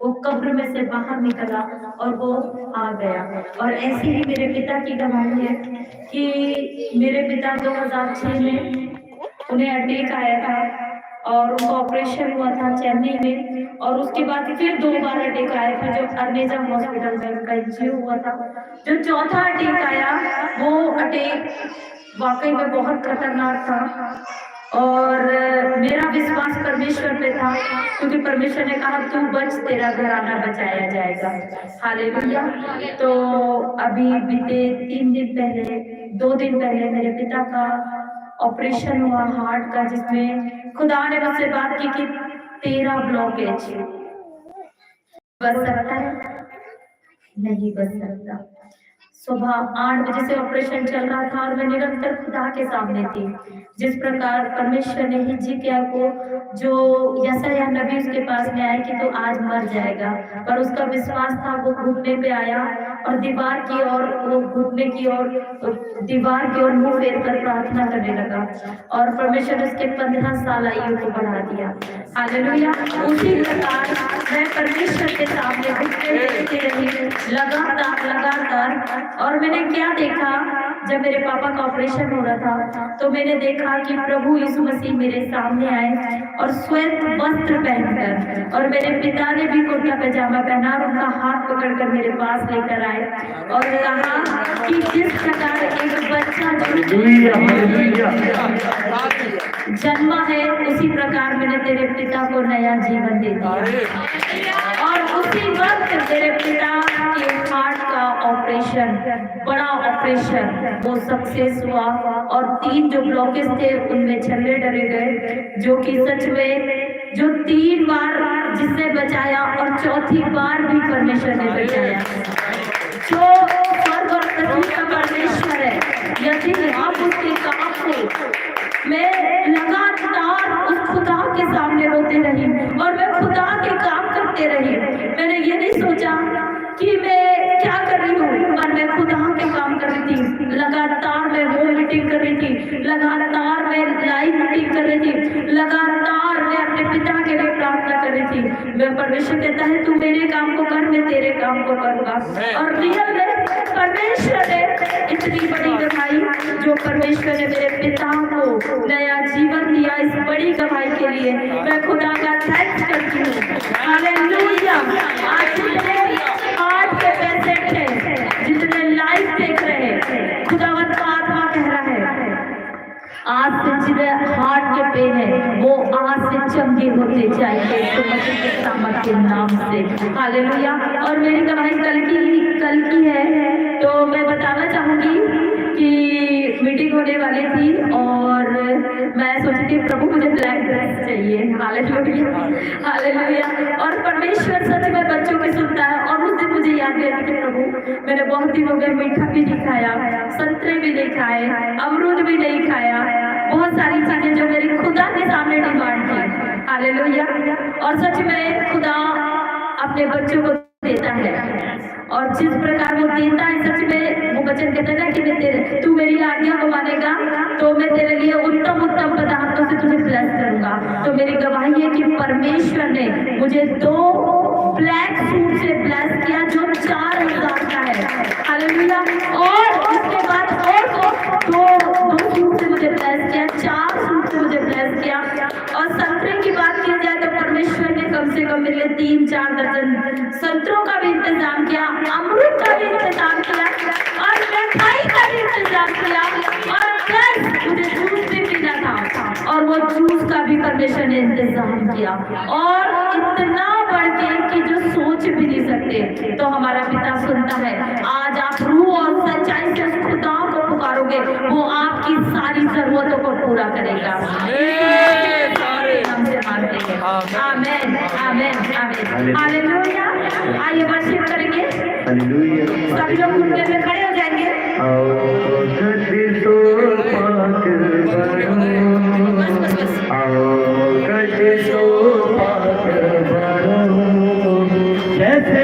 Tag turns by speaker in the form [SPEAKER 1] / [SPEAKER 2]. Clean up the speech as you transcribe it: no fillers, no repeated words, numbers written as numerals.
[SPEAKER 1] वो कब्र में से बाहर निकला और वो आ गया। और ऐसे ही मेरे पिता की गवाही है कि मेरे पिता 2006 में उन्हें अटैक आया था और उनका ऑपरेशन हुआ था चेन्नई में, और उसके बाद फिर 2 बार अटैक आया था जो अर्नेजा हॉस्पिटल में उनका इंजीव हुआ था। जो चौथा अटैक आया वो अटैक वाकई में बहुत खतरनाक था और मेरा विश्वास परमेश्वर पे था क्योंकि परमेश्वर ने कहा तू बच, तेरा घराना बचाया जाएगा। हालेलुया। तो अभी बीते 3 दिन पहले 2 दिन पहले मेरे पिता का ऑपरेशन हुआ हार्ट का, जिसमें खुदा ने मुझसे बात की कि 13 ब्लॉकेज। बच सकता है? नहीं बच सकता। सुबह 8 बजे से ऑपरेशन चल रहा था और मैं निरंतर खुदा के सामने थी। जिस प्रकार परमेश्वर ने हिजकिय्याह को, जो यशायाह नबी उसके पास में आया कि तो आज मर जाएगा, पर उसका विश्वास था, वो घुटने पे आया और दीवार की ओर, वो घुटने की ओर दीवार की ओर मुंह फेर कर प्रार्थना करने लगा और परमेश्वर ने उसके 15 साल आयु को बढ़ा दिया। हालेलुया। उसी प्रकार मैं परमेश्वर के सामने घुटने देखती रही लगातार। और मैंने क्या देखा, जब मेरे पापा का ऑपरेशन हो रहा था तो मैंने देखा कि प्रभु यीशु मसीह मेरे सामने आए और श्वेत वस्त्र पहनकर, और मेरे पिता ने भी कुर्ता पैजामा पहना और उनका हाथ पकड़कर मेरे पास लेकर आए और कहा कि जिस प्रकार एक बच्चा जन्मा है उसी प्रकार मैंने तेरे पिता को नया जीवन दे दिया। और उसी वक्त मेरे पिता के हार्ट का ऑपरेशन, बड़ा ऑपरेशन, वो सक्सेस हुआ और 3 जो ब्लॉकेज थे उनमें छल्ले डरे गए, जो कि सच में जो 3 बार जिसने बचाया और चौथी बार भी परमेश्वर ने बचाया। जो स्वर्ग और पृथ्वी का परमेश्वर है, यदि आप उसके काम को, मैं लगातार उस खुदा के सामने रोते रही और मैं खुदा के काम करते रही। मैंने ये नहीं सोचा कि मैं क्या कर रही हूँ, पर मैं खुदा के काम कर रही थी। लगातार मैं होम मीटिंग कर रही थी, लगातार मैं लाइव मीटिंग कर रही थी, लगातार मैं अपने पिता के लिए प्रार्थना कर रही थी। मैं परमेश्वर कहता है तू मेरे काम को कर, मैं तेरे काम को करूँगा। और रियल में परमेश्वर ने इतनी बड़ी गवाही, जो परमेश्वर ने मेरे पिता को नया जीवन दिया, इस बड़ी गवाही के लिए मैं खुदा का थैंक्स करती हूँ। हालेलुया। आज जितने हार्ट के पेशेंट हैं, जितने लाइव देख रहे हैं, खुदावंत का आत्मा कह रहा है आज से जितने हार्ट के पेन है वो आज से चंगे होते जाएंगे तो मसीह के सामर्थ के नाम से। हालेलुया। और मेरी गवाही कल की है, तो मैं बताना चाहूंगी कि मीटिंग होने वाली थी और मैं सोची थी प्रभु मुझे ब्लैक ड्रेस चाहिए। हालेलुया। हालेलुया। और परमेश्वर सच में बच्चों की सुनता है। और उस दिन मुझे याद दिया कि प्रभु मैंने बहुत दिनों में मीठा भी नहीं खाया, संतरे भी नहीं खाए, अमरूद भी नहीं खाया, बहुत सारी चीजें जो मेरी खुदा के सामने डिमांड थी। हालेलुया। और सच में खुदा अपने बच्चों को देता है और जिस प्रकार वो देता है, सच में वो वचन कहता है ना कि तू मेरी आज्ञा को मानेगा तो मैं तेरे लिए उत्तम उत्तम पदार्थों से तुझे ब्लेस करूंगा। तो मेरी गवाही है कि परमेश्वर ने मुझे 2 ब्लैक सूट से ब्लेस किया जो 4000 का है। हालेलुया। और उसके बाद और 2 सूट से मुझे ब्लेस किया, 4 सूट से मुझे ब्लेस किया। और संतरे की बात की जाए तो परमेश्वर ने कम से कम मेरे लिए 3-4 दर्जन संतरों का भी इंतजाम किया, अमरूद का भी इंतजाम किया और मिठाई का भी इंतजाम किया और प्लस मुझे जूस भी पीना था और वो जूस का भी परमेश्वर ने इंतजाम किया। और इतना बढ़ के कि जो सोच भी नहीं सकते। तो हमारा पिता सुनता है। आज आप रूह और सच्चाई से खुदा को पुकारोगे, वो आपकी सारी जरूरतों को पूरा करेगा। आमीन आमीन आमीन। हालेलुया। आइए वर्शिप करेंगे। सभी लोग घुटने पे खड़े हो जाएंगे।
[SPEAKER 2] जैसे